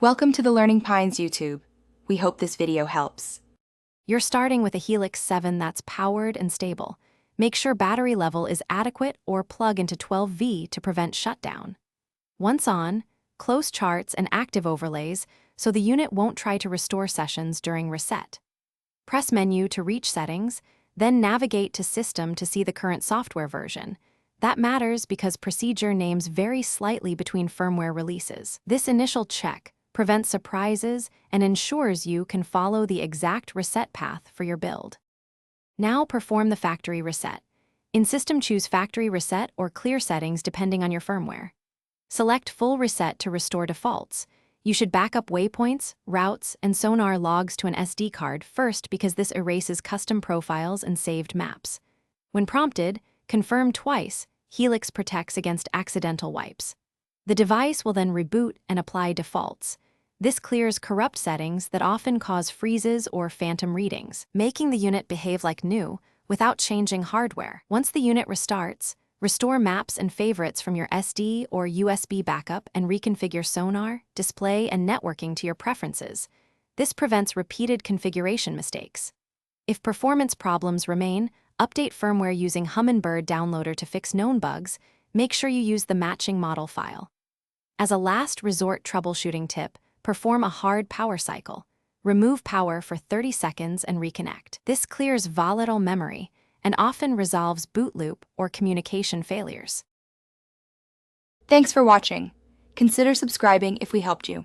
Welcome to the Learning Pines YouTube. We hope this video helps. You're starting with a Helix 7 that's powered and stable. Make sure battery level is adequate or plug into 12V to prevent shutdown. Once on, close charts and active overlays so the unit won't try to restore sessions during reset. Press Menu to reach settings, then navigate to System to see the current software version. That matters because procedure names vary slightly between firmware releases. This initial check prevents surprises and ensures you can follow the exact reset path for your build. Now perform the factory reset. In System, choose Factory Reset or Clear settings depending on your firmware. Select Full Reset to restore defaults. You should back up waypoints, routes, and sonar logs to an SD card first because this erases custom profiles and saved maps. When prompted, confirm twice. Helix protects against accidental wipes. The device will then reboot and apply defaults. This clears corrupt settings that often cause freezes or phantom readings, making the unit behave like new without changing hardware. Once the unit restarts, restore maps and favorites from your SD or USB backup and reconfigure sonar, display, and networking to your preferences. This prevents repeated configuration mistakes. If performance problems remain, update firmware using Humminbird Downloader to fix known bugs. Make sure you use the matching model file. As a last resort troubleshooting tip, perform a hard power cycle. Remove power for 30 seconds and reconnect. This clears volatile memory and often resolves boot loop or communication failures. Thanks for watching. Consider subscribing if we helped you.